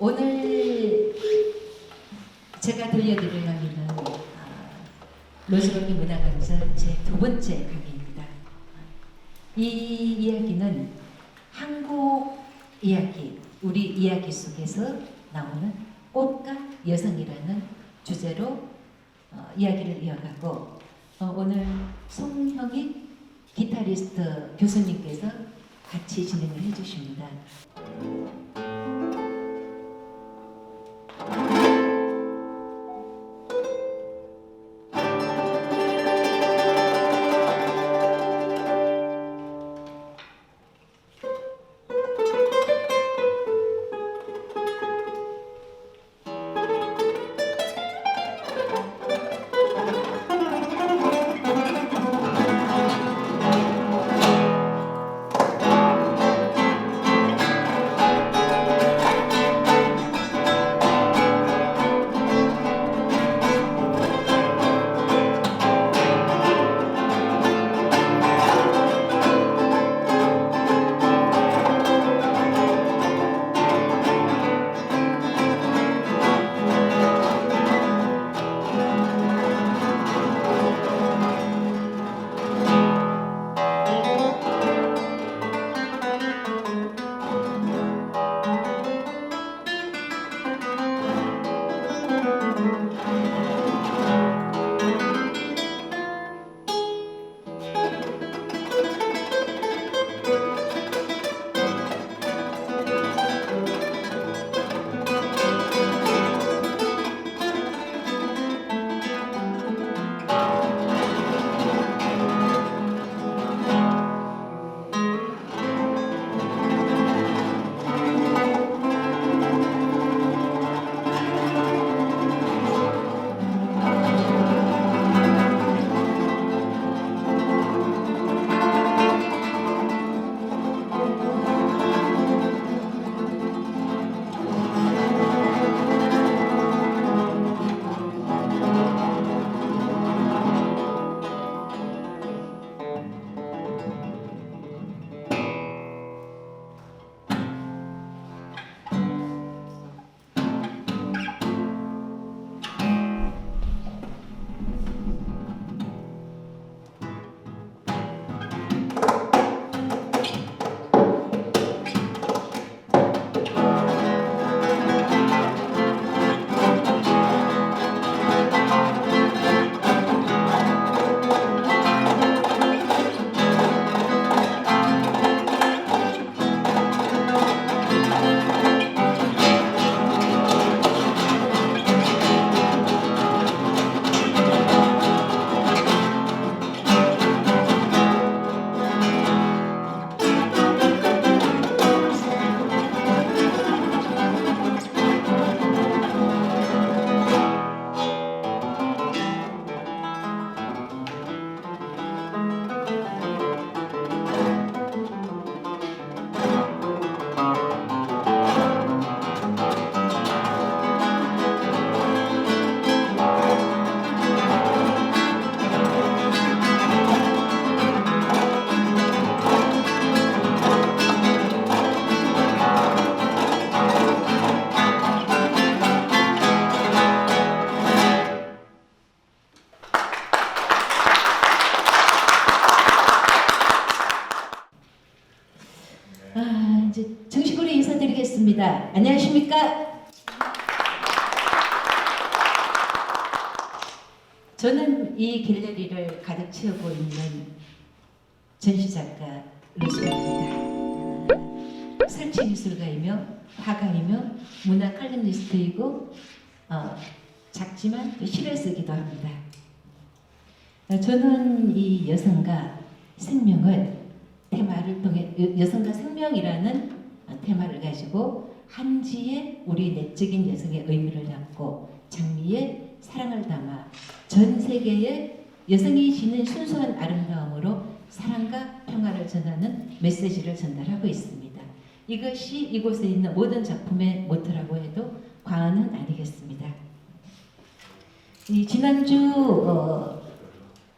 오늘 제가 들려드릴 강의는 로즈로키 문화강좌 제 2번째 강의입니다. 이 이야기는 한국 이야기, 우리 이야기 속에서 나오는 꽃과 여성이라는 주제로 이야기를 이어가고 오늘 송형익 기타리스트 교수님께서 같이 진행을 해주십니다. 이제 정식으로 인사드리겠습니다. 안녕하십니까? 저는 이 갤러리를 가득 채우고 있는 전시작가 로즈입니다. 설치미술가이며 화가이며 문화 칼럼니스트이고 작지만 또 시를 쓰기도 합니다. 저는 이 여성과 생명을 테마를 통해 여성과 생명이라는 테마를 가지고 한지의 우리 내적인 여성의 의미를 담고 장미의 사랑을 담아 전 세계에 여성이 지닌 순수한 아름다움으로 사랑과 평화를 전하는 메시지를 전달하고 있습니다. 이것이 이곳에 있는 모든 작품의 모토라고 해도 과언은 아니겠습니다. 이 지난주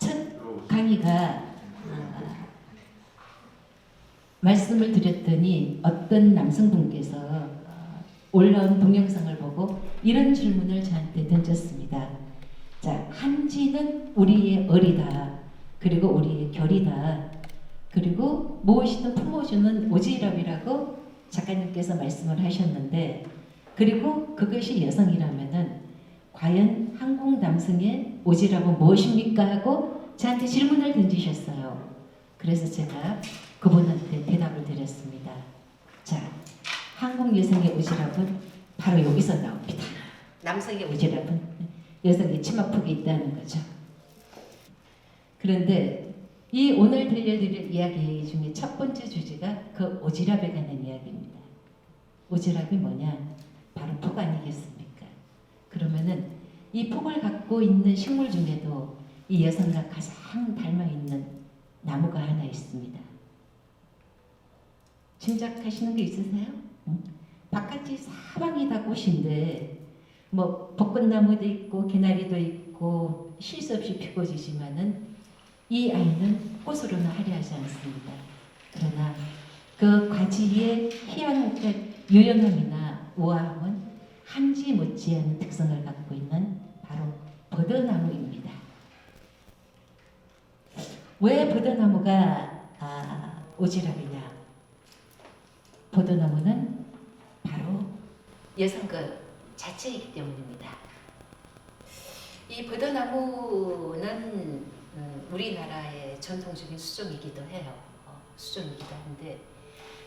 첫 강의가 말씀을 드렸더니 어떤 남성분께서 올라온 동영상을 보고 이런 질문을 저한테 던졌습니다. 자, 한지는 우리의 얼이다. 그리고 우리의 결이다. 그리고 무엇이든 품어주는 오지랖이라고 작가님께서 말씀을 하셨는데, 그리고 그것이 여성이라면은 과연 한국 남성의 오지랖은 무엇입니까? 하고 저한테 질문을 던지셨어요. 그래서 제가 그분한테 대답을 드렸습니다. 자, 한국 여성의 오지랖은 바로 여기서 나옵니다. 남성의 오지랖은 여성의 치마폭이 있다는 거죠. 그런데 이 오늘 들려드릴 이야기 중에 첫 번째 주제가 그 오지랖에 관한 이야기입니다. 오지랖이 뭐냐? 바로 폭 아니겠습니까? 그러면은 이 폭을 갖고 있는 식물 중에도 이 여성과 가장 닮아 있는 나무가 하나 있습니다. 짐작하시는 게 있으세요? 바깥이 사방이 다 꽃인데 뭐 벚꽃나무도 있고 개나리도 있고 쉴 새 없이 피고 지지만은 이 아이는 꽃으로는 화려하지 않습니다. 그러나 그 과지의 유연함이나 우아함은 한지 못지않은 특성을 갖고 있는 바로 버드나무입니다. 왜 버드나무가 오지랖이냐? 버드나무는 바로 여성그 자체이기 때문입니다. 이 버드나무는 우리나라의 전통적인 수종이기도 해요. 수종이기도 한데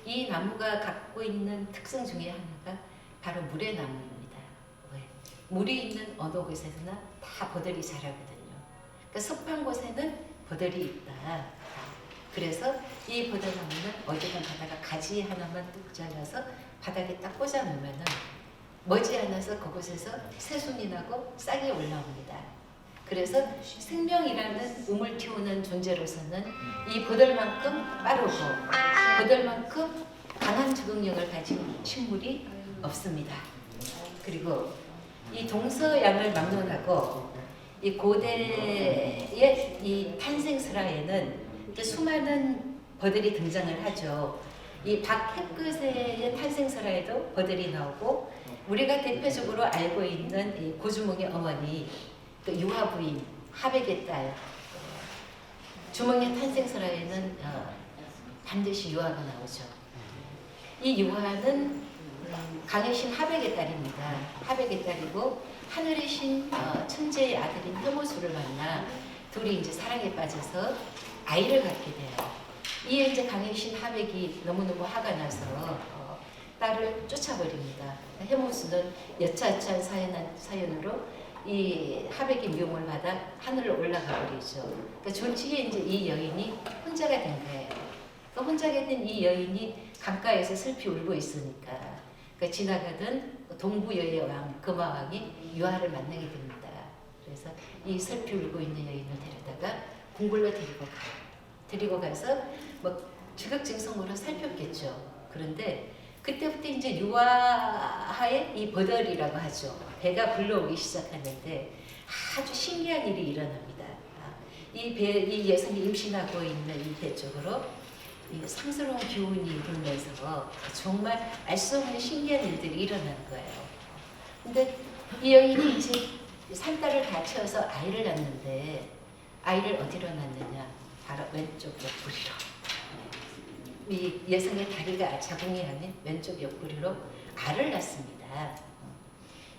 이 나무가 갖고 있는 특성 중에 하나가 바로 물의 나무입니다. 왜? 물이 있는 어느 곳에서나 다 버들이 자라거든요. 그러니까 습한 곳에는 버들이 있다. 그래서 이 버드나무는 어디든 가다가 가지 하나만 뚝 잘라서 바닥에 딱 꽂아 놓으면은 머지않아서 그곳에서 새순이 나고 싹이 올라옵니다. 그래서 생명이라는 우물 틔우는 존재로서는 이 버들만큼 빠르고 버들만큼 강한 적응력을 가진 식물이 없습니다. 그리고 이 동서양을 막론하고 이 고대의 이 탄생설화에는 수많은 버들이 등장을 하죠. 이 박해끝의 탄생설화에도 버들이 나오고 우리가 대표적으로 알고 있는 이 고주몽의 어머니 그 유화 부인 하백의 딸 주몽의 탄생설화에는 반드시 유화가 나오죠. 이 유화는 강의 신 하백의 딸입니다. 하백의 딸이고 하늘의 신 천재의 아들인 혐오수를 만나 둘이 이제 사랑에 빠져서 아이를 갖게 돼요. 이에 이제 강의 신 하백이 너무너무 화가 나서 딸을 쫓아버립니다. 혐오수는 여차저차한 사연으로 이 하백의 미움을 받아 하늘을 올라가 버리죠. 그러니까 졸지에 이제 이 여인이 혼자가 된 거예요. 그 혼자가 된 이 여인이 강가에서 슬피 울고 있으니까 그러니까 지나가던 동부여의 왕 금화왕이 유화를 만나게 됩니다. 그래서 이 슬피 울고 있는 여인을 데려다가 궁궐로 데리고 가서 뭐 주객증성으로 살폈겠죠. 그런데 그때부터 이제 유화의 이 버들이라고 하죠. 배가 불러오기 시작하는데 아주 신기한 일이 일어납니다. 이 여성이 임신하고 있는 이 배 쪽으로 이 상스러운 기운이 돌면서 정말 알 수 없는 신기한 일들이 일어나는 거예요. 근데 이 여인이 이제 산딸을 다 채워서 아이를 낳는데 아이를 어디로 낳느냐? 바로 왼쪽 옆구리로. 이 여성의 다리가 자궁이 아닌 왼쪽 옆구리로 알을 낳습니다.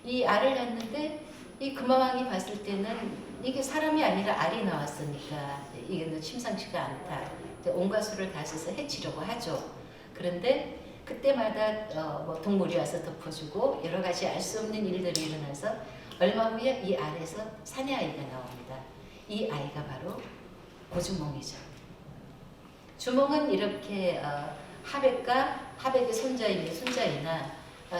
이 알을 낳는데 이 금화왕이 봤을 때는 이게 사람이 아니라 알이 나왔으니까 이게 심상치가 않다. 온갖 수를 다 써서 해치려고 하죠. 그런데 그때마다 뭐 동물이 와서 덮어주고 여러 가지 알 수 없는 일들이 일어나서 얼마 후에 이 알에서 사내 아이가 나옵니다. 이 아이가 바로 고주몽이죠. 주몽은 이렇게 하백의 손자이나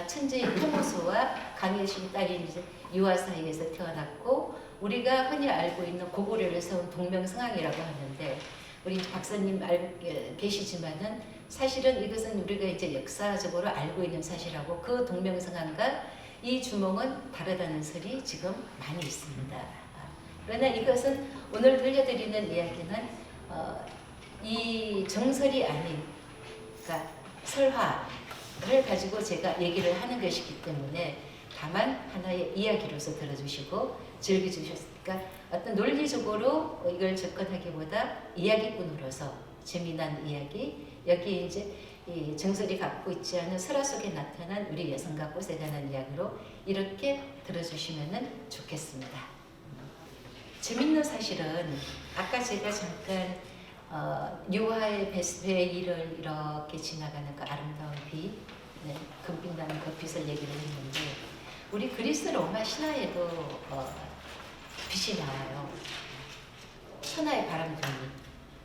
천재인 혐오수와 강혜신 딸인 이제 유화 사이에서 태어났고 우리가 흔히 알고 있는 고구려를 세운 동명성왕이라고 하는데 우리 박사님 알고 계시지만은 사실은 이것은 우리가 이제 역사적으로 알고 있는 사실하고 그 동명성왕과 이 주몽은 다르다는 설이 지금 많이 있습니다. 그러나 이것은 오늘 들려드리는 이야기는 이 정설이 아닌, 그러니까 설화, 가지고 제가 얘기를 하는 것이기 때문에 다만 하나의 이야기로서 들어주시고 즐겨주셨으니까 어떤 논리적으로 이걸 접근하기보다 이야기꾼으로서 재미난 이야기, 여기 이제 이 정설이 갖고 있지 않은 설화 속에 나타난 우리 여성과 꽃에 관한 이야기로 이렇게 들어주시면 좋겠습니다. 재밌는 사실은 아까 제가 잠깐 유화의 배일을 이렇게 지나가는 그 아름다운 빛, 네, 금빛 나는 그 빛을 얘기를 했는데 우리 그리스 로마 신화에도 빛이 나와요. 천하의 바람둥이,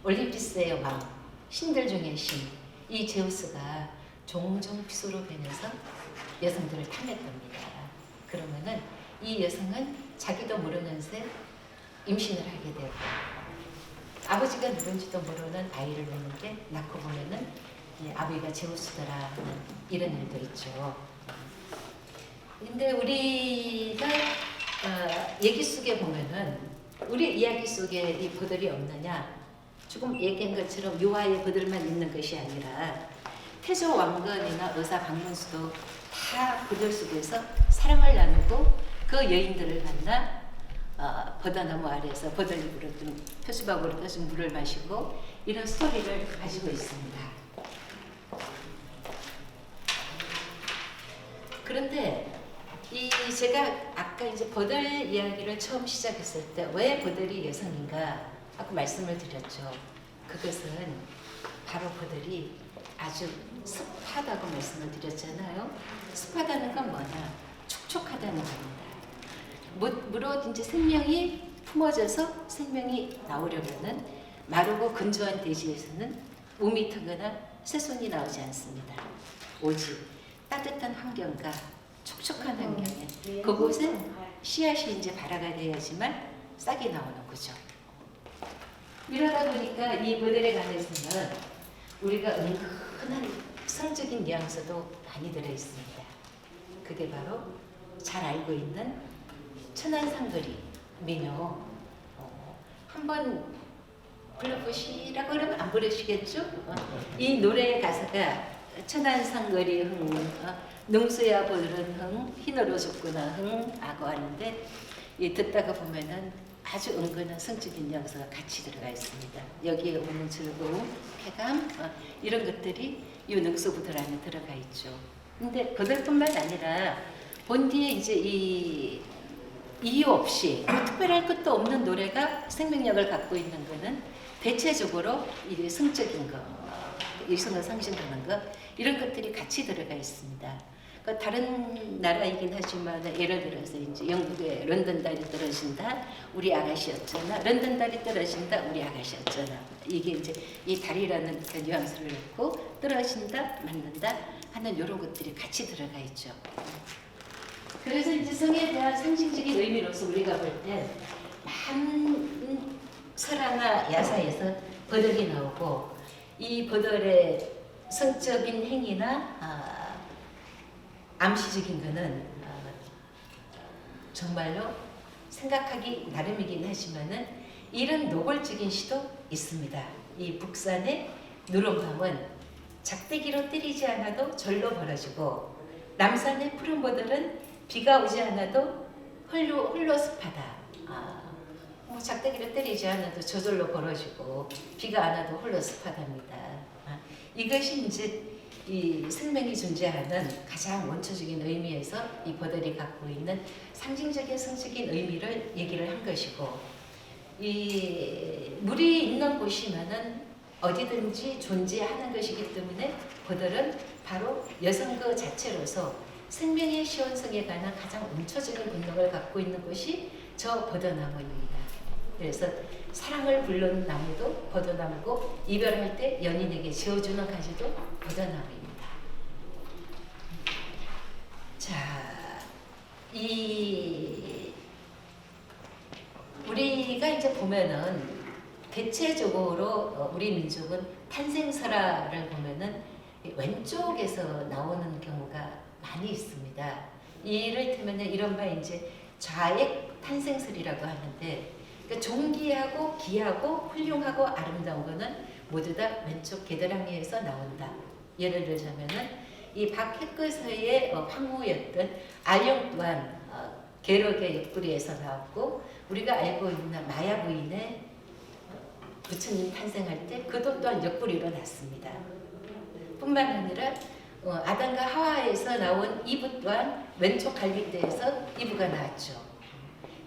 올림피스의 왕, 신들 중의 신, 이 제우스가 종종 빛으로 변해서 여성들을 탐했답니다. 그러면은 이 여성은 자기도 모르는 새 임신을 하게 되고 아버지가 누군지도 모르는 아이를 낳고 보면은 아버지가 제우스더라는 이런 일도 있죠. 근데 우리가 얘기 속에 보면은 우리 이야기 속에 이 버들이 없느냐? 조금 얘기한 것처럼 유아의 버들만 있는 것이 아니라 태조 왕건이나 의사 박문수도 다 버들 속에서 사랑을 나누고 그 여인들을 만나 버더나무 아래에서 버들이 불었던 표수박으로 떠준 물을 마시고 이런 스토리를 가지고 있습니다. 그런데 제가 아까 이제 버들 이야기를 처음 시작했을 때 왜 버들이 여성인가 아까 말씀을 드렸죠. 그것은 바로 버들이 아주 습하다고 말씀을 드렸잖아요. 습하다는 건 뭐냐? 촉촉하다는 겁니다. 무릇 이제 생명이 품어져서 생명이 나오려면은 마르고 건조한 대지에서는 몸이 트거나 새손이 나오지 않습니다. 오직 따뜻한 환경과 촉촉한 환경에 그곳에 씨앗이 이제 발화가 돼야지만 싹이 나오는 거죠. 이러다 보니까 이 버들에 관해서는 우리가 은근한 성적인 뉘앙스도 많이 들어 있습니다. 그게 바로 잘 알고 있는 천안상거리 민요. 한번 불러보시라고 그러면 안 부르시겠죠? 이 노래의 가사가 천안상거리 흥, 능수야 보들은 흥, 흰으로 줬구나 흥 하고 하는데 듣다가 보면은 아주 은근한 성적인 뉘앙스가 같이 들어가 있습니다. 여기에 오는 즐거움, 쾌감 이런 것들이 이 능수부들 안에 들어가 있죠. 근데 그들뿐만 아니라 본디에 이제 이 이유 없이 특별할 것도 없는 노래가 생명력을 갖고 있는 것은 대체적으로 이 성적인 거, 이성을 상징하는 것 이런 것들이 같이 들어가 있습니다. 그러니까 다른 나라이긴 하지만 예를 들어서 이제 영국의 런던 달이 떨어진다, 우리 아가씨였잖아. 런던 달이 떨어진다, 우리 아가씨였잖아. 이게 이제 이 달이라는 그 뉘앙스를 넣고 떨어진다, 맞는다 하는 이런 것들이 같이 들어가 있죠. 그래서 이제 성에 대한 상징적인 의미로서 우리가 볼 때 많은 설화나 야사에서 버들이 나오고 이 버들의 성적인 행위나 암시적인 것은 정말로 생각하기 나름이긴 하지만은 이런 노골적인 시도 있습니다. 이 북산의 누런밤은 작대기로 때리지 않아도 절로 벌어지고 남산의 푸른 버들은 비가 오지 않아도 홀로 습하다. 뭐 작대기로 때리지 않아도 저절로 벌어지고 비가 안 와도 홀로 습하답니다. 이것이 이제 이 생명이 존재하는 가장 원초적인 의미에서 이 버들이 갖고 있는 상징적인 성적인 의미를 얘기를 한 것이고, 이 물이 있는 곳이면은 어디든지 존재하는 것이기 때문에 버들은 바로 여성 그 자체로서 생명의 시원성에 관한 가장 원초적인 본능을 갖고 있는 것이 저 버더나무입니다. 그래서 사랑을 부르는 나무도 버더나무고 이별할 때 연인에게 지어주는 가지도 버더나무입니다. 자, 우리가 이제 보면은 대체적으로 우리 민족은 탄생설화를 보면은 왼쪽에서 나오는 경우가 많이 있습니다. 이를테면 이른바 이제 좌액 탄생설이라고 하는데, 그러니까 존귀하고 귀하고 훌륭하고 아름다운 거는 모두 다 왼쪽 겨드랑이에서 나온다. 예를 들자면은 이 박해거서의 황후였던 알령 또한 계력의 옆구리에서 나왔고, 우리가 알고 있는 마야 부인의 부처님 탄생할 때 그도 또한 옆구리로 났습니다. 뿐만 아니라 아담과 하와에서 나온 이브 또한 왼쪽 갈비뼈에서 이브가 나왔죠.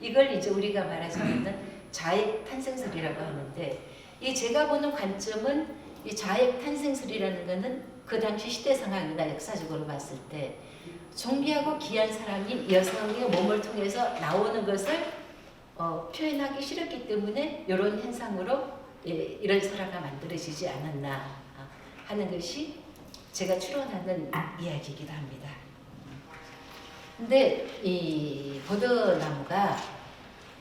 이걸 이제 우리가 말하자면 자액 탄생설이라고 하는데, 이 제가 보는 관점은 이 자액 탄생설이라는 것은 그 당시 시대 상황이나 역사적으로 봤을 때 존귀하고 귀한 사람이 여성의 몸을 통해서 나오는 것을 표현하기 싫었기 때문에 이런 현상으로 이런 설화가 만들어지지 않았나 하는 것이 제가 추론하는 이야기이기도 합니다. 근데 이 버드나무가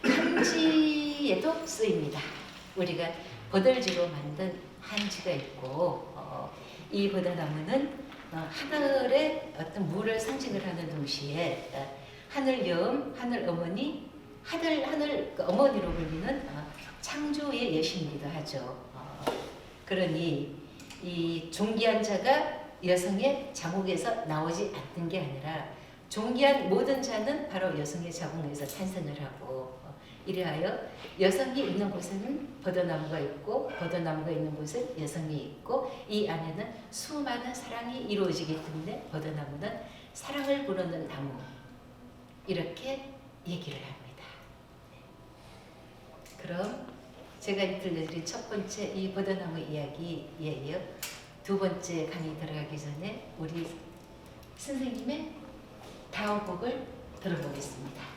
한지에도 쓰입니다. 우리가 버들지로 만든 한지가 있고, 이 버드나무는 하늘의 어떤 물을 상징을 하는 동시에 하늘여음, 하늘어머니, 하늘 어머니로 불리는 창조의 여신이기도 하죠. 그러니 이 존귀한 자가 여성의 자궁에서 나오지 않는 게 아니라 존귀한 모든 자는 바로 여성의 자궁에서 탄생을 하고, 이래하여 여성이 있는 곳에는 버드나무가 있고 버드나무가 있는 곳에 여성이 있고, 이 안에는 수많은 사랑이 이루어지기 때문에 버드나무는 사랑을 부르는 나무, 이렇게 얘기를 합니다. 그럼 제가 들려드린 첫 번째 이 버드나무 이야기에 이어 두 번째 강의 들어가기 전에 우리 선생님의 다음 곡을 들어보겠습니다.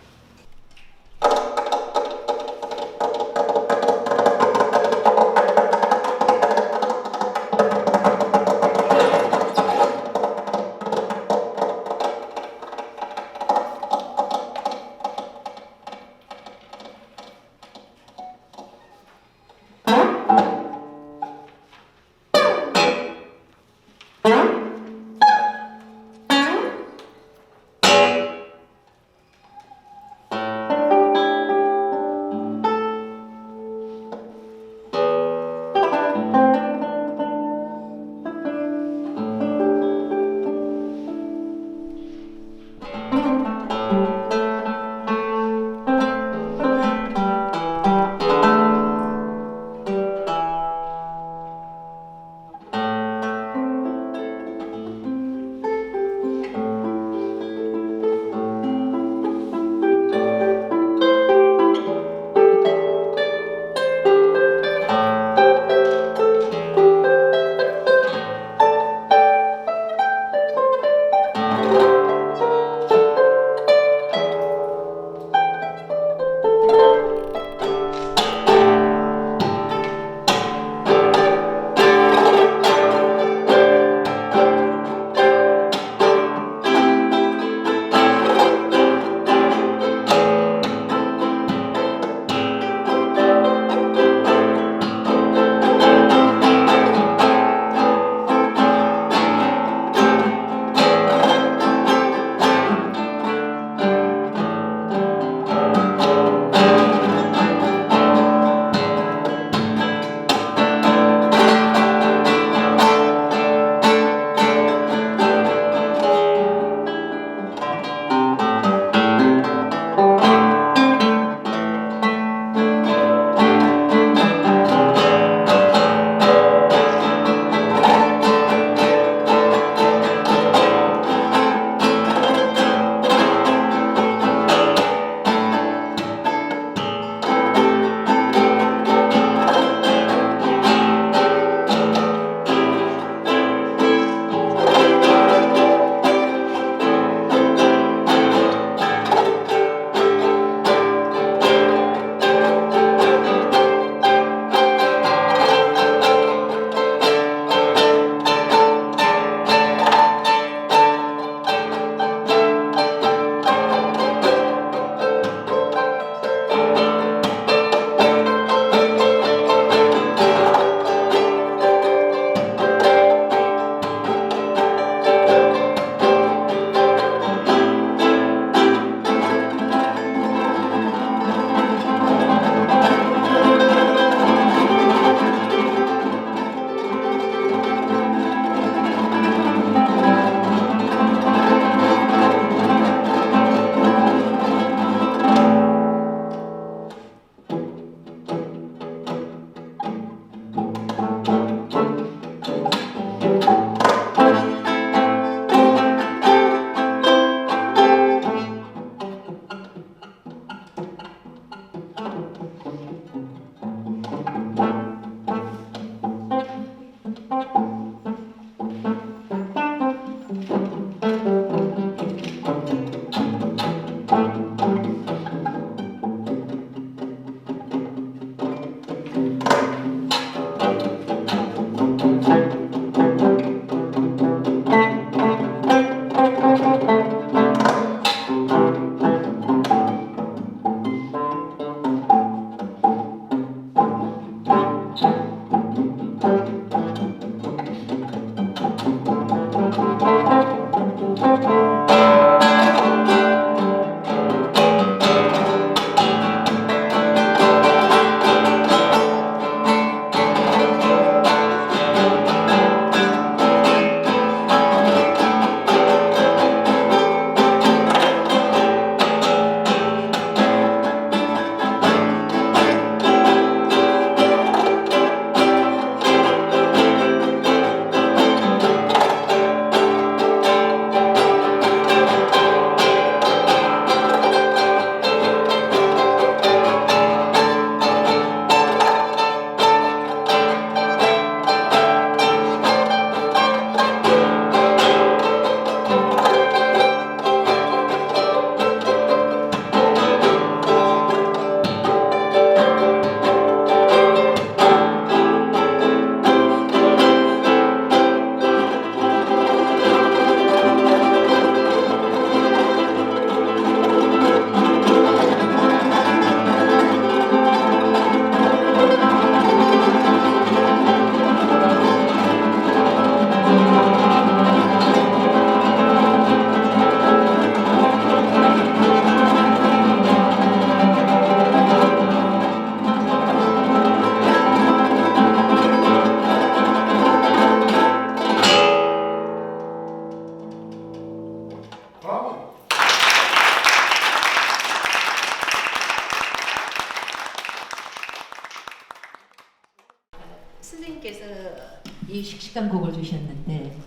이 씩씩한 곡을 주셨는데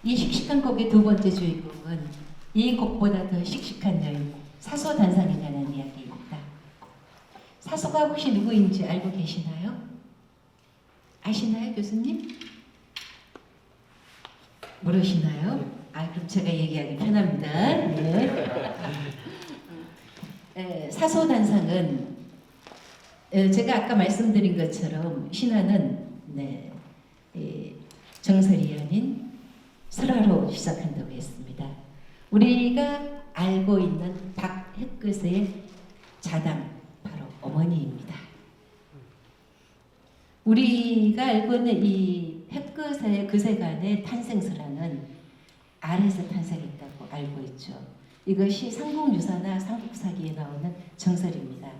이 씩씩한 곡의 두 번째 주인공은 이 곡보다 더 씩씩한 여인 사소단상에 관한 이야기입니다. 사소가 혹시 누구인지 알고 계시나요? 아시나요, 교수님? 모르시나요? 그럼 제가 얘기하기 편합니다. 네. 사소단상은 제가 아까 말씀드린 것처럼 신화는 정설이 아닌 설화로 시작한다고 했습니다. 우리가 알고 있는 박햇끝의 자당 바로 어머니입니다. 우리가 알고 있는 이 햇끝의 그세간의 탄생설화는 알에서 탄생했다고 알고 있죠. 이것이 삼국유사나 삼국사기에 나오는 정설입니다.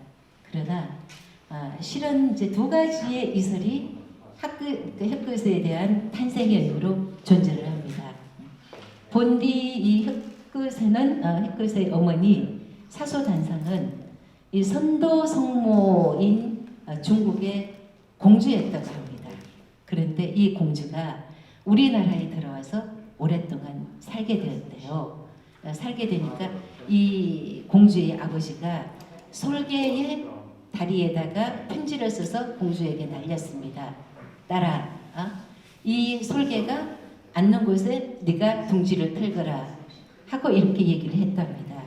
그러나 실은 이제 두 가지의 이설이 햇끝에 대한 탄생의 이유로 존재를 합니다. 본디 이 햇끝의 어머니 사소단상은 이 선도 성모인 중국의 공주였다고 합니다. 그런데 이 공주가 우리나라에 들어와서 오랫동안 살게 되었대요. 살게 되니까 이 공주의 아버지가 솔개의 다리에다가 편지를 써서 공주에게 날렸습니다. 딸아, 이 솔개가 앉는 곳에 네가 둥지를 틀거라 하고 이렇게 얘기를 했답니다.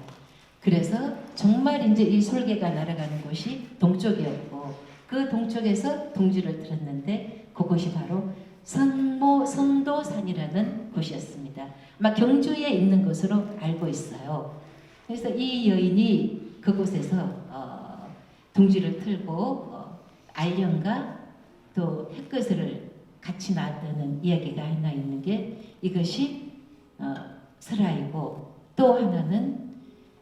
그래서 정말 이제 이 솔개가 날아가는 곳이 동쪽이었고 그 동쪽에서 둥지를 틀었는데 그곳이 바로 성도산이라는 곳이었습니다. 아마 경주에 있는 것으로 알고 있어요. 그래서 이 여인이 그곳에서 둥지를 틀고 알령과 또 햇것을 같이 낳았다는 이야기가 하나 있는 게 이것이 설화이고 또 하나는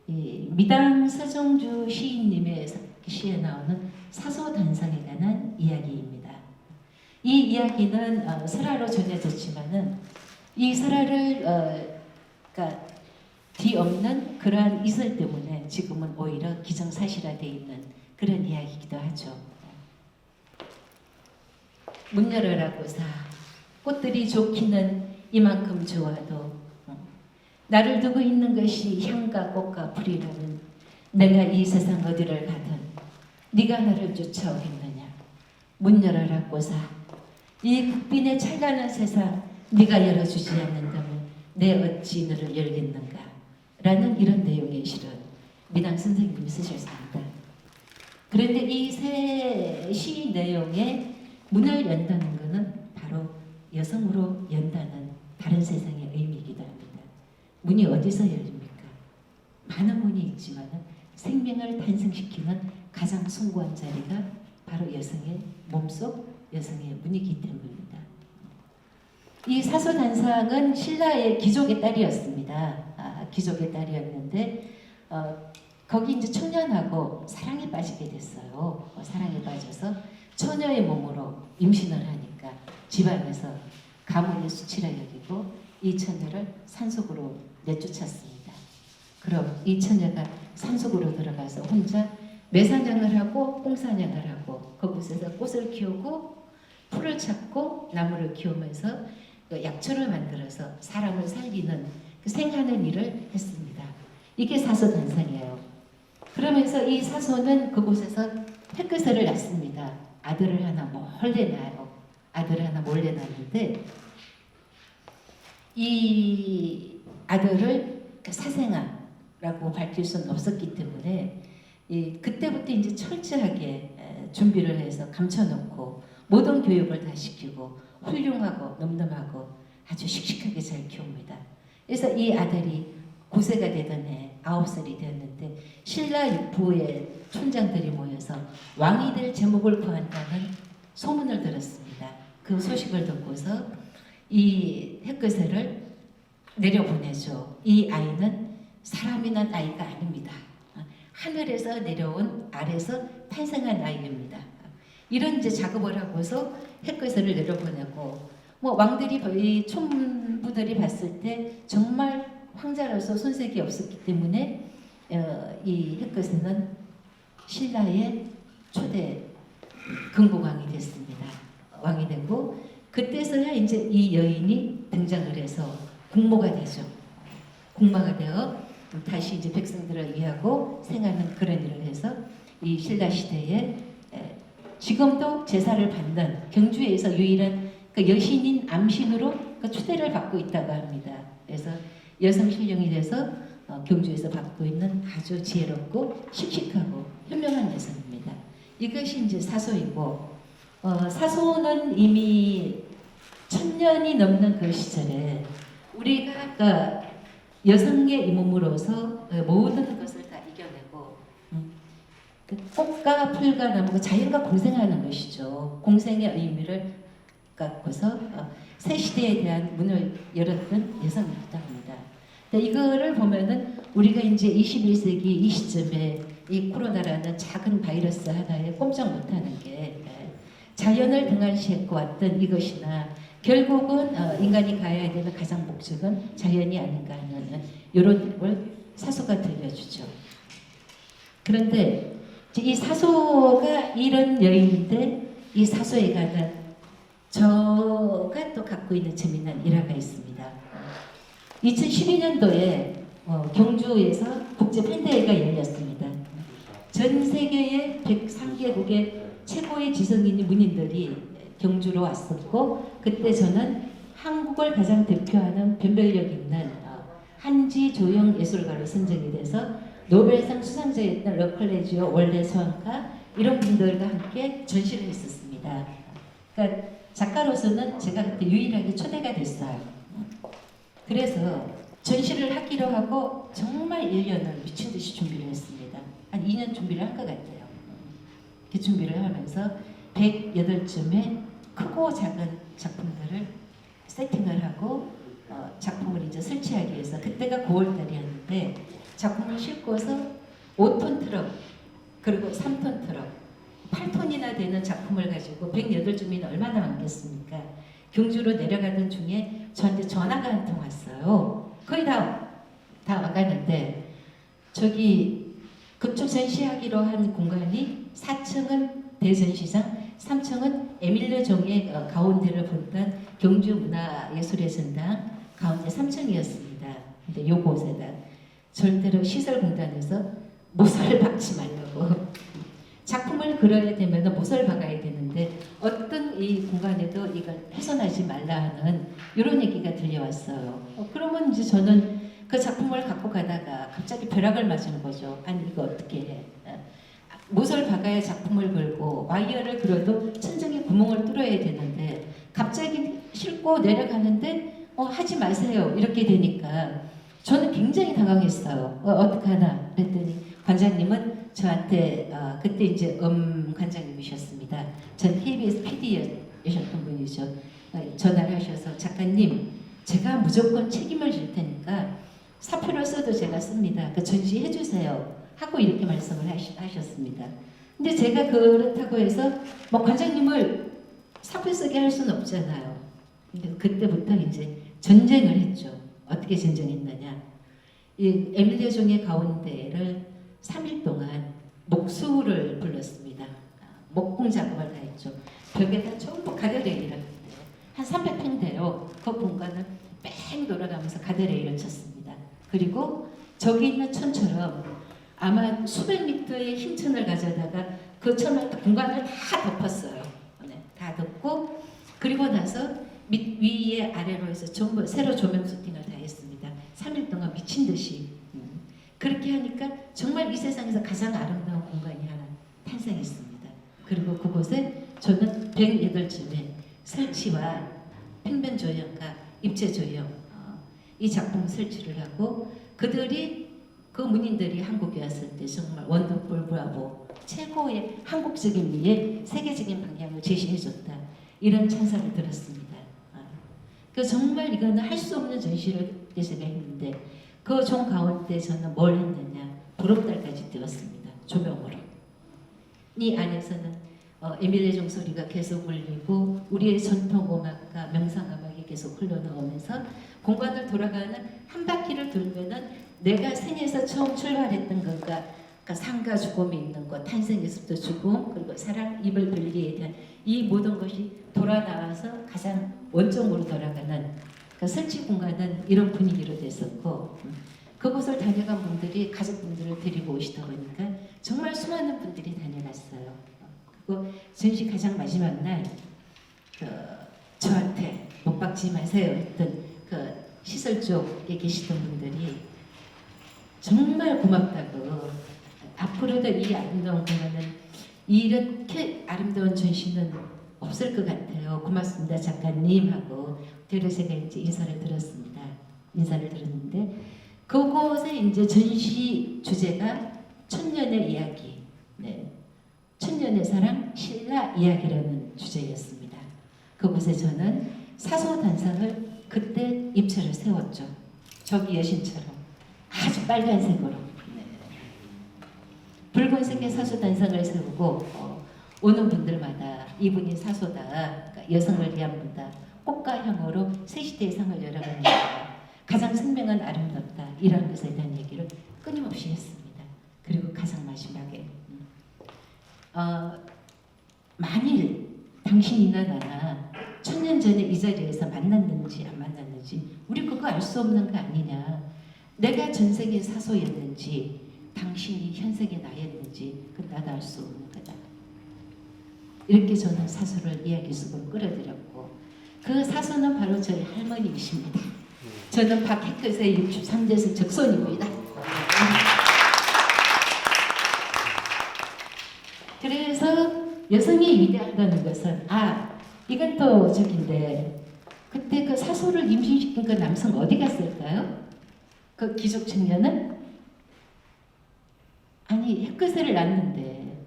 이 미당 서정주 시인님의 시에 나오는 사소단상에 관한 이야기입니다. 이 이야기는 설화로 전해졌지만은 이 설화를 그러니까 뒤엎는 그러한 이설 때문에 지금은 오히려 기정사실화되어 있는 그런 이야기이기도 하죠. 문 열어라고사 꽃들이 좋기는 이만큼 좋아도 나를 두고 있는 것이 향과 꽃과 풀이라면 내가 이 세상 어디를 가든 네가 나를 쫓아오겠느냐. 문 열어라고사 이 국빈의 찬란한 세상 네가 열어주지 않는다면 내 어찌 너를 열겠는가 라는 이런 내용의 시를 미당 선생님이 쓰셨습니다. 그런데 이 세 시 내용에 문을 연다는 것은 바로 여성으로 연다는 다른 세상의 의미이기도 합니다. 문이 어디서 열립니까? 많은 문이 있지만 생명을 탄생시키는 가장 숭고한 자리가 바로 여성의 몸속 여성의 문이기 때문입니다. 이 사소단상은 신라의 귀족의 딸이었습니다. 귀족의 딸이었는데 거기 이제 청년하고 사랑에 빠지게 됐어요. 사랑에 빠져서 처녀의 몸으로 임신을 하니까 집안에서 가문의 수치라 여기고 이 처녀를 산속으로 내쫓았습니다. 그럼 이 처녀가 산속으로 들어가서 혼자 매사냥을 하고 꽁사냥을 하고 그곳에서 꽃을 키우고 풀을 찾고 나무를 키우면서 약초를 만들어서 사람을 살리는 그 생하는 일을 했습니다. 이게 사소단상이에요. 그러면서 이 사소는 그곳에서 햇그새를 낳습니다. 아들을 하나 몰래 낳아요. 아들을 하나 몰래 낳는데 이 아들을 사생아라고 밝힐 수는 없었기 때문에 그때부터 이제 철저하게 준비를 해서 감춰놓고 모든 교육을 다 시키고 훌륭하고 넘넘하고 아주 씩씩하게 잘 키웁니다. 그래서 이 아들이 9세가 되던 해 9살이 되었는데 신라 육부의 촌장들이 모여서 왕이 될 제목을 구한다는 소문을 들었습니다. 그 소식을 듣고서 이 햇그새를 내려보내죠. 이 아이는 사람이 난 아이가 아닙니다. 하늘에서 내려온 알에서 탄생한 아이입니다. 이런 이제 작업을 하고서 햇그새를 내려보내고 뭐 왕들이 이 촌부들이 봤을 때 정말 황자로서 손색이 없었기 때문에 이 햇그새는 신라의 초대 금국왕이 됐습니다. 왕이 되고 그때서야 이제 이 여인이 등장을 해서 공모가 되죠. 공모가 되어 다시 이제 백성들을 위하고 생하는 그런 일을 해서 이 신라 시대에 지금도 제사를 받는 경주에서 유일한 그 여신인 암신으로 그 초대를 받고 있다고 합니다. 그래서 여성 신령이 돼서 경주에서 받고 있는 아주 지혜롭고 씩씩하고 현명한 여성입니다. 이것이 이제 사소이고 사소는 이미 1000년이 넘는 그 시절에 우리가 그 여성의 이 몸으로서 모든 것을 다 이겨내고 그 꽃과 풀과 나무가 자연과 공생하는 것이죠. 공생의 의미를 갖고서 새 시대에 대한 문을 열었던 여성이기도 합니다. 이거를 보면은 우리가 이제 21세기 이 시점에 이 코로나라는 작은 바이러스 하나에 꼼짝 못하는 게 자연을 등한시했고 왔던 이것이나 결국은 인간이 가야 되는 가장 목적은 자연이 아닌가 하는 이런 걸 사소가 들려주죠. 그런데 이 사소가 이런 여인인데 이 사소에 관한 저가 또 갖고 있는 재미난 일화가 있습니다. 2012년도에 경주에서 국제 팬데이가 열렸습니다. 전 세계의 103개국의 최고의 지성인이 문인들이 경주로 왔었고 그때 저는 한국을 가장 대표하는 변별력 있는 한지 조형 예술가로 선정이 돼서 노벨상 수상자였던 러클레지오 원래 소환가 이런 분들과 함께 전시를 했었습니다. 그러니까 작가로서는 제가 그때 유일하게 초대가 됐어요. 그래서 전시를 하기로 하고 정말 1년을 미친 듯이 준비를 했습니다. 한 2년 준비를 한 것 같아요. 그 준비를 하면서 108점의 크고 작은 작품들을 세팅을 하고 작품을 이제 설치하기 위해서 그때가 9월달이었는데 작품을 싣고서 5톤 트럭 그리고 3톤 트럭 8톤이나 되는 작품을 가지고 108점이면 얼마나 많겠습니까? 경주로 내려가던 중에 저한테 전화가 한 통 왔어요. 거의 다 와가는데 저기 그쪽 전시하기로 한 공간이 4층은 대전시장, 3층은 에밀레 종의 가운데를 본단 경주문화예술의 전당 가운데 3층이었습니다. 근데 요곳에다 절대로 시설공단에서 못을 박지 말라고 작품을 그려야 되면 못을 박아야 되는데 어떤 이 공간에도 이걸 훼손하지 말라 하는 이런 얘기가 들려왔어요. 그러면 이제 저는 그 작품을 갖고 가다가 갑자기 벼락을 맞은 거죠. 아니 이거 어떻게 해? 못을 박아야 작품을 걸고 와이어를 그려도 천장에 구멍을 뚫어야 되는데 갑자기 싣고 내려가는데 하지 마세요 이렇게 되니까 저는 굉장히 당황했어요. 어떡하나 그랬더니 관장님은 저한테 그때 이제 관장님이셨습니다. 전 KBS PD였던 분이죠. 전화를 하셔서 작가님 제가 무조건 책임을 질 테니까 사표를 써도 제가 씁니다. 그 전시해 주세요. 하고 이렇게 말씀을 하셨습니다. 근데 제가 그렇다고 해서 뭐 관장님을 사표 쓰게 할 수는 없잖아요. 근데 그때부터 이제 전쟁을 했죠. 어떻게 전쟁했느냐? 이 에밀리아 종의 가운데를 3일 동안 목수를 불렀습니다. 목공 작업을 다 했죠. 벽에다 전부 가드레일을 한 300평대로 그 공간을 뺑 돌아가면서 가드레일을 쳤습니다. 그리고 저기 있는 천처럼 아마 수백 미터의 흰 천을 가져다가 그 천을 공간을 다 덮었어요. 네, 다 덮고 그리고 나서 위에 아래로 해서 전부 새로 조명 세팅을 다 했습니다. 3일 동안 미친 듯이 그렇게 하니까 정말 이 세상에서 가장 아름다운 공간이 하나 탄생했습니다. 그리고 그곳에 저는 108점의 설치와 평면 조형과 입체 조형 이 작품 설치를 하고 그들이 그 문인들이 한국에 왔을 때 정말 원더풀 브라보 최고의 한국적인 미의 세계적인 방향을 제시해줬다 이런 찬사를 들었습니다. 그 정말 이거는 할 수 없는 전시를 제가 했는데 그 종 가운데 저는 뭘 했느냐 보름달까지 띄웠습니다. 조명으로. 이 안에서는 에밀레 종 소리가 계속 울리고 우리의 전통음악과 명상음악이 계속 흘러나오면서 공간을 돌아가는 한 바퀴를 돌면은 내가 생에서 처음 출발했던 것과 그러니까 삶과 죽음이 있는 것, 탄생에서부터 죽음, 그리고 사랑, 입을 벌리기에 대한 이 모든 것이 돌아 나와서 가장 원점으로 돌아가는 그러니까 설치 공간은 이런 분위기로 됐었고 그곳을 다녀간 분들이 가족분들을 데리고 오시다 보니까 정말 수많은 분들이 다녀갔어요. 그리고 전시 가장 마지막 날 저한테 못 박지 마세요 했던 그 시설 쪽에 계시던 분들이 정말 고맙다고 앞으로도 이 아름다운 공간은 이렇게 아름다운 전시는 없을 것 같아요. 고맙습니다 작가님 하고 뒤로 제가 이제 인사를 들었는데 그곳에 이제 전시 주제가 천년의 이야기, 네. 천년의 사랑 신라 이야기라는 주제였습니다. 그곳에 저는 사소단상을 그때 입체를 세웠죠. 저기 여신처럼 아주 빨간색으로 붉은색의 사소단상을 세우고 오는 분들마다 이분이 사소다, 그러니까 여성을 위한 분다, 꽃과 향으로 새 시대의 상을 열어갑니다. 가장 생명은 아름답다 이런 것에 대한 얘기를 끊임없이 했습니다. 그리고 가장 마지막에 만일 당신이나 나나 천년 전에 이 자리에서 만났는지 안 만났는지 우리 그거 알 수 없는 거 아니냐. 내가 전생의 사소였는지 당신이 현생의 나였는지 그 나도 알 수 없는 거다. 이렇게 저는 사소를 이야기 속으로 끌어들였고 그 사소는 바로 저희 할머니이십니다. 저는 박해끝의 63대생 적손입니다. 그래서 여성이 위대하다는 것은 이건 또 저긴데 그때 그 사소를 임신시킨 그 남성 어디 갔을까요? 그 귀족 청년은 아니 햇그새를 낳는데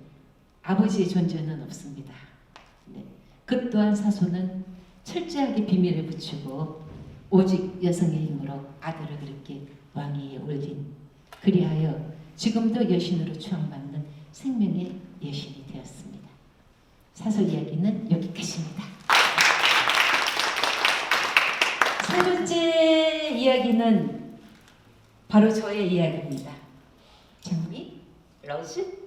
아버지의 존재는 없습니다. 네. 그 또한 사소는 철저하게 비밀을 붙이고 오직 여성의 힘으로 아들을 그렇게 왕위에 올린 그리하여 지금도 여신으로 추앙받는 생명의 여신이 되었습니다. 사소 이야기는 여기까지입니다. 세 번째 이야기는 바로 저의 이야기입니다. 장미, 로즈.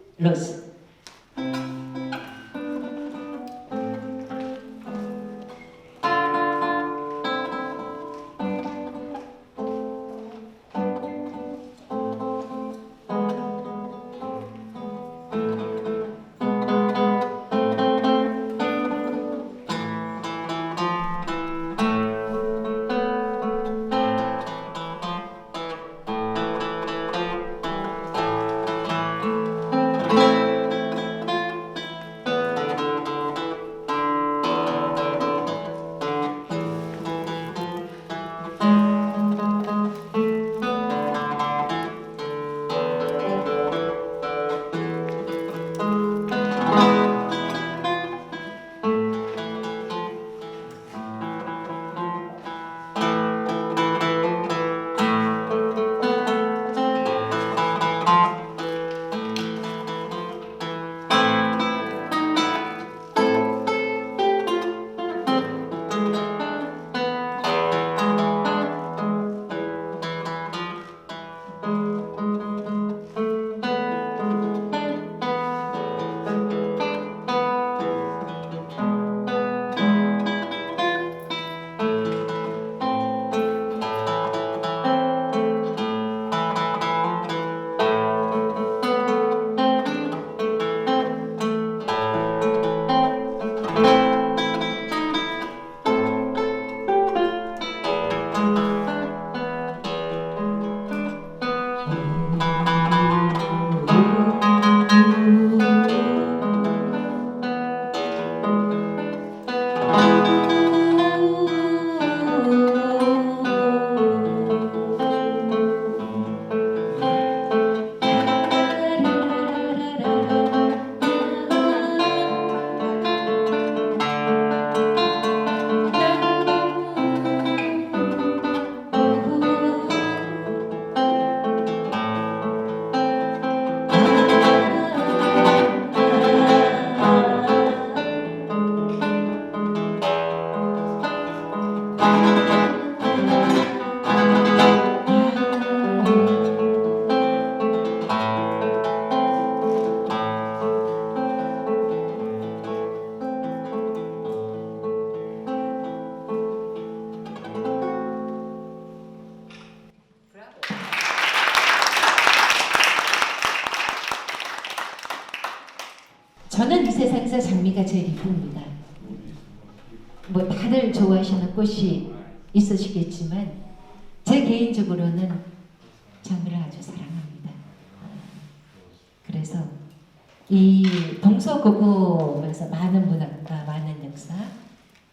저는 이 세상에서 장미가 제일 이쁩니다. 뭐 다들 좋아하시는 꽃이 있으시겠지만 제 개인적으로는 장미를 아주 사랑합니다. 그래서 이 동서고금에서 많은 문학과 많은 역사,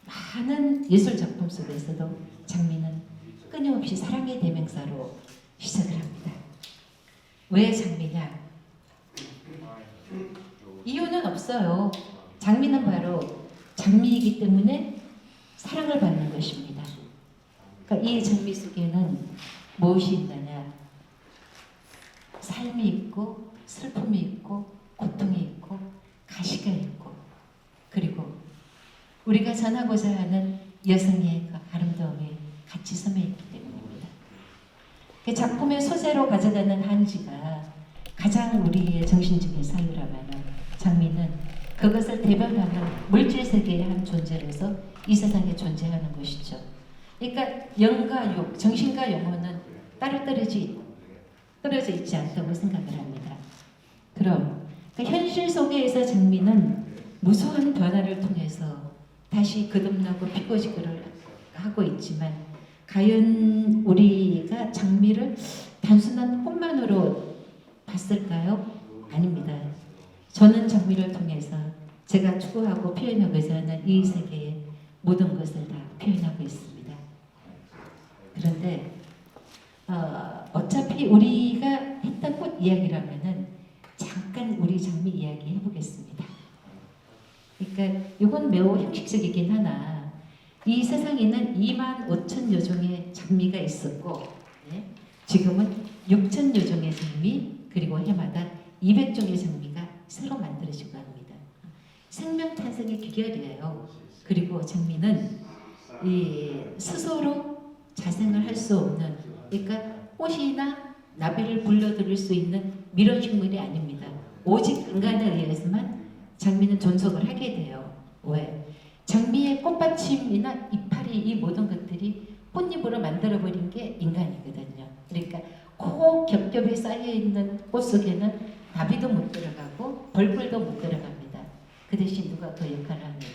많은 예술 작품 속에서도 장미는 끊임없이 사랑의 대명사로 시작을 합니다. 왜 장미냐? 이유는 없어요. 장미는 바로 장미이기 때문에 사랑을 받는 것입니다. 그러니까 이 장미 속에는 무엇이 있느냐? 삶이 있고 슬픔이 있고 고통이 있고 가시가 있고 그리고 우리가 전하고자 하는 여성의 그 아름다움이 같이 섬에 있기 때문입니다. 그 작품의 소재로 가져가는 한지가 가장 우리의 정신적인 사유라면 장미는 그것을 대변하는 물질 세계의 한 존재로서 이 세상에 존재하는 것이죠. 그러니까 영과 육, 정신과 영혼은 따로 떨어져 있지 않다고 생각을 합니다. 그럼 그 현실 속에서 장미는 무수한 변화를 통해서 다시 거듭나고 피고 지고를 하고 있지만 과연 우리가 장미를 단순한 꽃만으로 봤을까요? 아닙니다. 저는 장미를 통해서 제가 추구하고 표현하고자 하는 이 세계의 모든 것을 다 표현하고 있습니다. 그런데 어차피 우리가 했던 꽃 이야기라면은 잠깐 우리 장미 이야기 해보겠습니다. 그러니까 이건 매우 형식적이긴 하나 이 세상에는 25,000여 종의 장미가 있었고 지금은 6,000여 종의 장미 그리고 해마다 200종의 장미가 새로 만들어지고 합니다. 생명 탄생의 기결이에요. 그리고 장미는 이 스스로 자생을 할 수 없는 그러니까 꽃이나 나비를 불러들일 수 있는 밀원식물이 아닙니다. 오직 인간에 의해서만 장미는 존속을 하게 돼요. 왜? 장미의 꽃받침이나 이파리 이 모든 것들이 꽃잎으로 만들어버린 게 인간이거든요. 그러니까 꼭 겹겹이 쌓여있는 꽃 속에는 나비도 못 들어가고 벌꿀도 못 들어갑니다. 그 대신 누가 그 역할을 하느냐?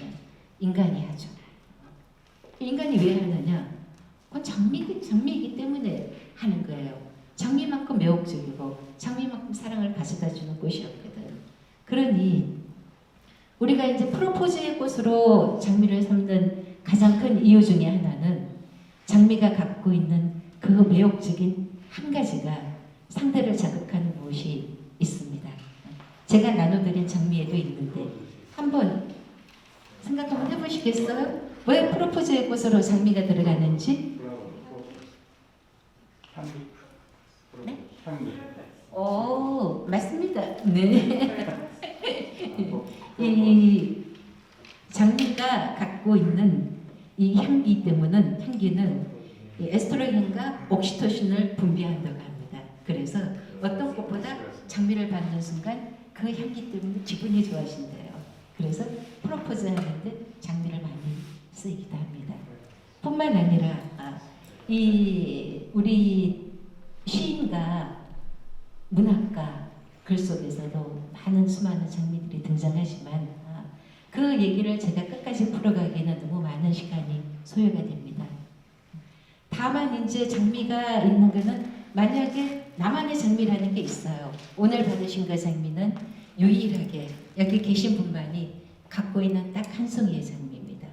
인간이 하죠. 인간이 왜 하느냐? 그건 장미이기 때문에 하는 거예요. 장미만큼 매혹적이고 장미만큼 사랑을 가져다주는 꽃이었거든. 그러니 우리가 이제 프로포즈의 꽃으로 장미를 삼는 가장 큰 이유 중에 하나는 장미가 갖고 있는 그 매혹적인 한 가지가 상대를 자극하는 무엇이 있습니다. 제가 나눠드린 장미에도 있는데 한번 생각 한번 해보시겠어요? 왜 프로포즈의 꽃으로 장미가 들어가는지? 네? 오, 맞습니다. 네. 이 장미가 갖고 있는 이 향기 때문은 향기는 이 에스트로겐과 옥시토신을 분비한다고 합니다. 그래서 어떤 꽃보다 장미를 받는 순간 그 향기 때문에 기분이 좋아진대요. 그래서 프로포즈 하는데 장미를 많이 쓰이기도 합니다. 뿐만 아니라 이 우리 시인과 문학가 글 속에서도 많은 수많은 장미들이 등장하지만 그 얘기를 제가 끝까지 풀어가기에는 너무 많은 시간이 소요가 됩니다. 다만 이제 장미가 있는 거는 만약에 나만의 장미라는 게 있어요. 오늘 받으신 그 장미는 유일하게 여기 계신 분만이 갖고 있는 딱 한 송이의 장미입니다.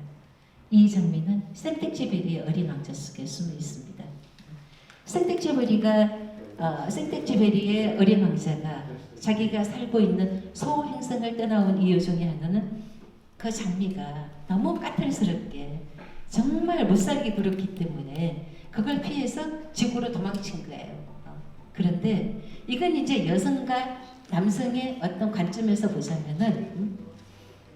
이 장미는 생텍쥐베리의 어린 왕자 속에 숨어 있습니다. 생텍쥐베리의 어린 왕자가 자기가 살고 있는 소행성을 떠나온 이유 중에 하나는 그 장미가 너무 까탈스럽게 정말 못살기 그렇기 때문에 그걸 피해서 지구로 도망친 거예요. 그런데 이건 이제 여성과 남성의 어떤 관점에서 보자면은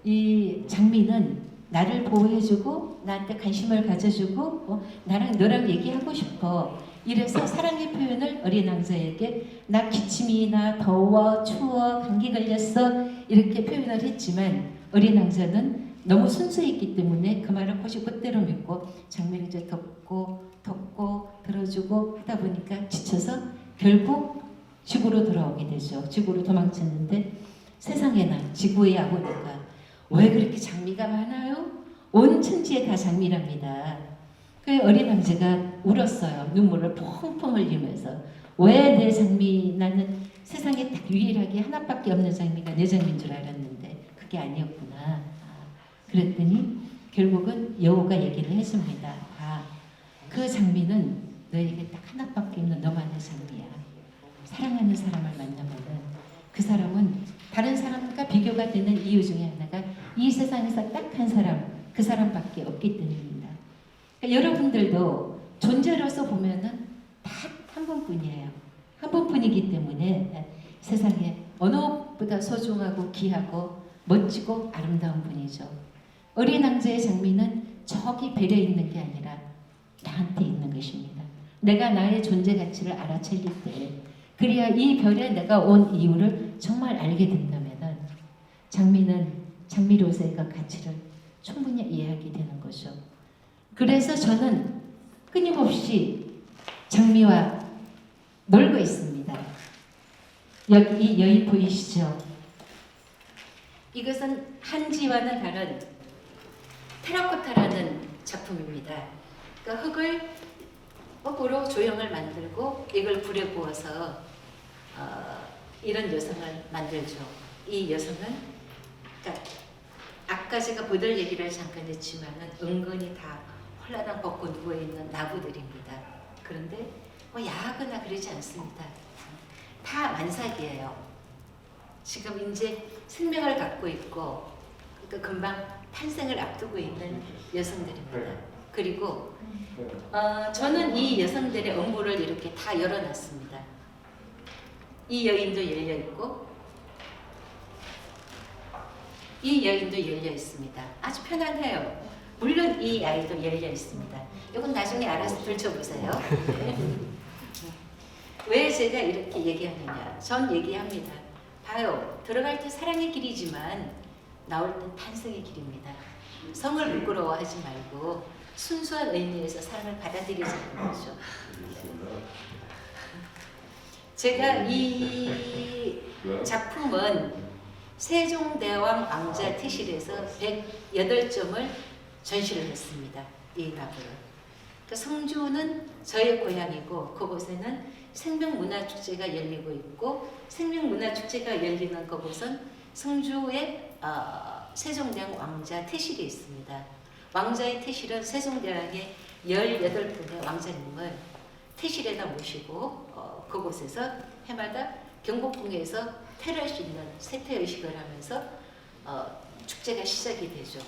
이 장미는 나를 보호해주고 나한테 관심을 가져주고 나랑 너랑 얘기하고 싶어. 이래서 사랑의 표현을 어린 왕자에게 나 기침이 나 더워 추워 감기 걸렸어 이렇게 표현을 했지만 어린 왕자는 너무 순수했기 때문에 그 말을 곧이 곧대로 믿고 장미를 이제 덮고 들어주고 하다 보니까 지쳐서 결국 지구로 돌아오게 되죠. 지구로 도망쳤는데 세상에나 지구에 와보니까 왜 그렇게 장미가 많아요? 온 천지에 다 장미랍니다. 그 어린 황제가 울었어요. 눈물을 펑펑 흘리면서 왜 내 장미 나는 세상에 딱 유일하게 하나밖에 없는 장미가 내 장미인 줄 알았는데 그게 아니었구나. 그랬더니 결국은 여우가 얘기를 해줍니다. 그 장미는 너에게 딱 하나밖에 없는 너만의 장미야. 사랑하는 사람을 만나면은 그 사람은 다른 사람과 비교가 되는 이유 중에 하나가 이 세상에서 딱 한 사람, 그 사람밖에 없기 때문입니다. 그러니까 여러분들도 존재로서 보면은 딱 한 번뿐이에요. 한 번뿐이기 때문에 세상에 어느 것보다 소중하고 귀하고 멋지고 아름다운 분이죠. 어린 왕자의 장미는 저기 별에 있는 게 아니라 나한테 있는 것입니다. 내가 나의 존재 가치를 알아차릴 때 그래야 이 별에 내가 온 이유를 정말 알게 된다면 장미는 장미로서의 그 가치를 충분히 이해하게 되는 거죠. 그래서 저는 끊임없이 장미와 놀고 있습니다. 여기 이 여인 보이시죠? 이것은 한지와는 다른 테라코타라는 작품입니다. 그러니까 흙을 거꾸로 조형을 만들고 이걸 불에 구워서 이런 여성을 만들죠. 이 여성은 그러니까 아까 제가 보들 얘기를 잠깐 했지만은 은근히 다 홀라당 벗고 누워있는 나부들입니다. 그런데 뭐 야하거나 그러지 않습니다. 다 만삭이에요. 지금 이제 생명을 갖고 있고 그러니까 금방 탄생을 앞두고 있는 여성들입니다. 그리고 저는 이 여성들의 엄부를 이렇게 다 열어놨습니다. 이 여인도 열려 있고 이 여인도 열려 있습니다. 아주 편안해요. 물론 이 아이도 열려 있습니다. 이건 나중에 알아서 들춰보세요. 왜 제가 이렇게 얘기하느냐? 전 얘기합니다. 봐요. 들어갈 때 사랑의 길이지만 나올 땐 탄생의 길입니다. 성을 부끄러워하지 말고 순수한 의미에서 사랑을 받아들이자는 거죠. 제가 이 작품은 세종대왕 왕자 태실에서 108점을 전시를 했습니다. 이 나무를. 그러니까 성주는 저의 고향이고 그곳에는 생명문화축제가 열리고 있고 생명문화축제가 열리는 그곳은 성주의 세종대왕 왕자 태실이 있습니다. 왕자의 태실은 세종대왕의 18분의 왕자님을 태실에다 모시고 그곳에서 해마다 경복궁에서 태를 싣는 세태의식을 하면서 축제가 시작이 되죠.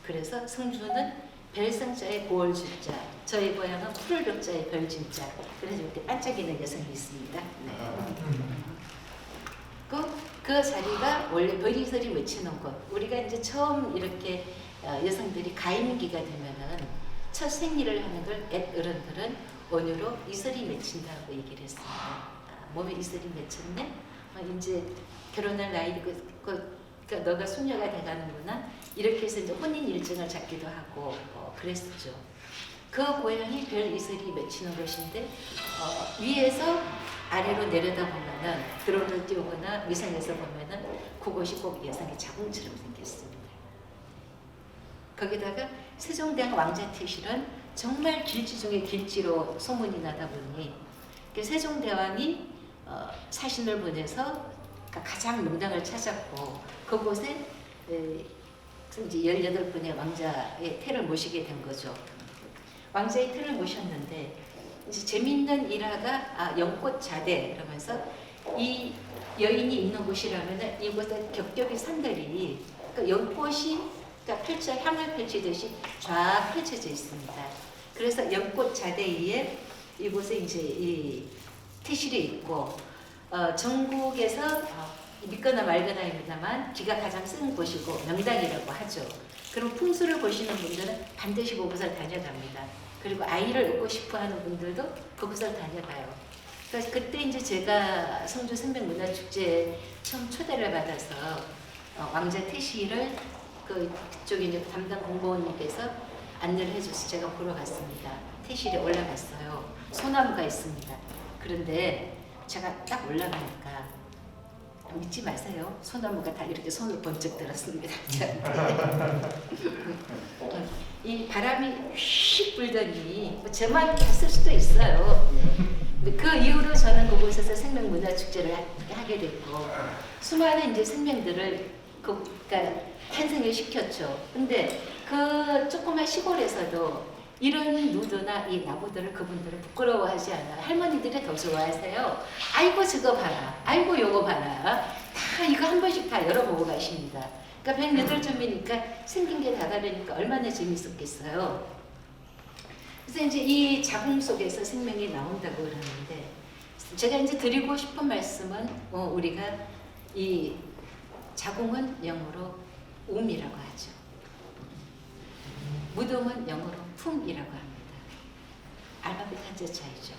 그래서 성주는 별상자의 고월주자, 저희 고향은 푸를벽자의 별진자. 그래서 이렇게 반짝이는 여성이 있습니다. 네. 그 자리가 원래 별이설이 맺히는 곳. 우리가 이제 처음 이렇게 여성들이 가임기가 되면은 첫 생리를 하는 걸 어른들은 원유로 이설이 맺힌다고 얘기를 했습니다. 몸에 이설이 맺혔네? 이제 결혼할 나이고 그러니까 너가 수녀가 돼가는구나. 이렇게 해서 이제 혼인 일정을 잡기도 하고 그랬었죠. 그 고향이 별 이슬이 맺히는 것인데 위에서 아래로 내려다 보면은 드론을 띄우거나 위성에서 보면은 그곳이 꼭 여성의 자궁처럼 생겼습니다. 거기다가 세종대왕 왕자 태실은 정말 길지 중에 길지로 소문이 나다 보니 세종대왕이 사신을 보내서 가장 명당을 찾았고 그곳에 이제 18분의 왕자의 태를 모시게 된 거죠. 왕자의 태를 모셨는데 이제 재미있는 일화가 연꽃자대 그러면서 이 여인이 있는 곳이라면은 이곳에 겹겹이 산들이 그러니까 연꽃이 그러니까 향을 펼치듯이 쫙 펼쳐져 있습니다. 그래서 연꽃자대에 이곳에 이제 이 태실이 있고 전국에서 믿거나 말거나입니다만 기가 가장 쓴 곳이고 명당이라고 하죠. 그럼 풍수를 보시는 분들은 반드시 그곳을 다녀갑니다. 그리고 아이를 얻고 싶어하는 분들도 그곳을 다녀가요. 그래서 그때 이제 제가 성주 생명문화축제에 처음 초대를 받아서 왕자 태실을 그쪽 이제 담당 공무원님께서 안내를 해줘서 제가 보러 갔습니다. 태실에 올라갔어요. 소나무가 있습니다. 그런데 제가 딱 올라가니까 믿지 마세요. 소나무가 다 이렇게 손을 번쩍 들었습니다. 이 바람이 휙 불더니 뭐 저만 봤을 수도 있어요. 그 이후로 저는 그곳에서 생명문화축제를 하게 됐고 수많은 이제 생명들을 그러니까 탄생을 시켰죠. 근데 그 조그만 시골에서도 이런 누드나 이 나무들을 그분들은 부끄러워하지 않아요. 할머니들이 더 좋아하세요. 아이고 저거 봐라. 아이고 요거 봐라. 다 이거 한 번씩 다 열어보고 가십니다. 그러니까 108점이니까 생긴 게 다 다르니까 얼마나 재밌었겠어요. 그래서 이제 이 자궁 속에서 생명이 나온다고 그러는데 제가 이제 드리고 싶은 말씀은 우리가 이 자궁은 영어로 옴이라고 하죠. 무덤은 영어로 품이라고 합니다. 알파벳 한자 차이죠.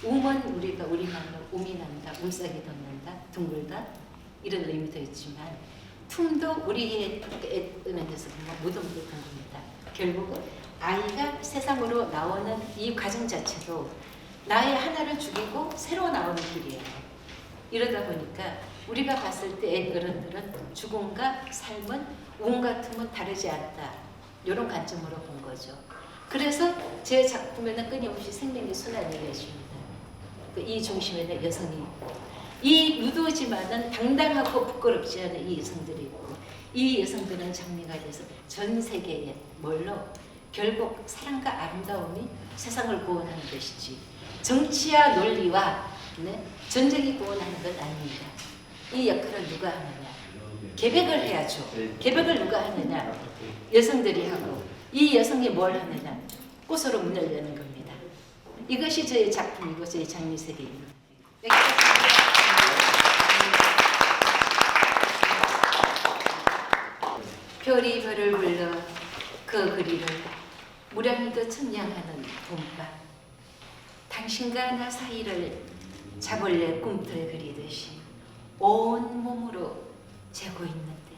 옴은 우리가 우리말로 옴이 난다, 움싹이 돋는다, 둥글다 이런 의미도 있지만 품도 우리의 은행에서 보면 무덤도 둥글다. 결국은 아이가 세상으로 나오는 이 과정 자체도 나의 하나를 죽이고 새로 나오는 길이에요. 이러다 보니까 우리가 봤을 때 어른들은 죽음과 삶은 옴과 틈은 다르지 않다. 이런 관점으로 본 거죠. 그래서 제 작품에는 끊임없이 생명의 순환이 되어집니다. 이 중심에는 여성이 있고 이 유도지만은 당당하고 부끄럽지 않은 이 여성들이 있고 이 여성들은 장미가 돼서 전 세계에 뭘로 결국 사랑과 아름다움이 세상을 구원하는 것이지 정치와 논리와 전쟁이 구원하는 건 아닙니다. 이 역할을 누가 하느냐? 계획을 해야죠. 계획을 누가 하느냐? 여성들이 하고 이 여성이 뭘 하느냐? 꽃으로 문을 여는 겁니다. 이것이 저의 작품이고 저의 장미세계입니다. 별이 별을 불러 그 거리를 무량히도 천냥하는 봄밤 당신과 나 사이를 잡을래 꿈틀 그리듯이 온 몸으로 재고 있는데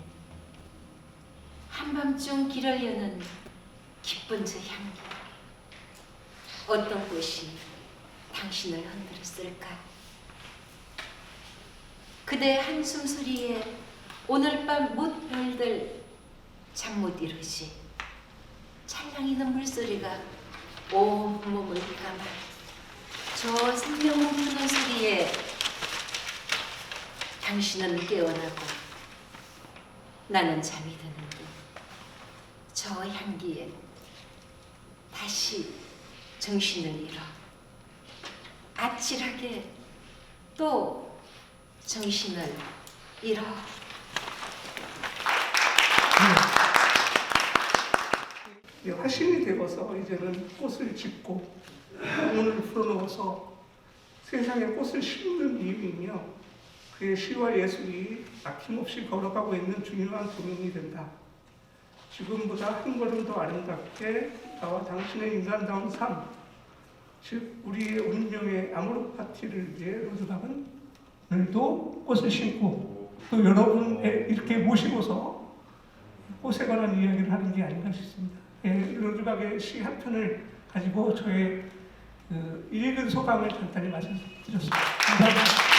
한밤중 길을 여는 기쁜 저 향기 어떤 꽃이 당신을 흔들었을까 그대 한숨 소리에 오늘 밤 못 별들 잠 못 이루지 찰랑이는 물소리가 온몸을 감아 저 생명 멈추는 소리에 당신은 깨어나고 나는 잠이 드는데 저 향기에 다시 정신을 잃어 아찔하게 또 정신을 잃어 화신이 되어서 이제는 꽃을 짓고 문을 풀어놓아서 세상에 꽃을 심는 이유이며 그의 시와 예술이 아낌없이 걸어가고 있는 중요한 도면이 된다. 지금보다 한 걸음 더 아름답게 나와 당신의 인간다운 삶, 즉 우리의 운명의 아모르 파티를 위해 로즈박은 오늘도 꽃을 심고 또 여러분 이렇게 모시고서 꽃에 관한 이야기를 하는 게 아닌가 싶습니다. 로즈박의 시 한 편을 가지고 저의 읽은 소감을 간단히 말씀드렸습니다. 감사합니다.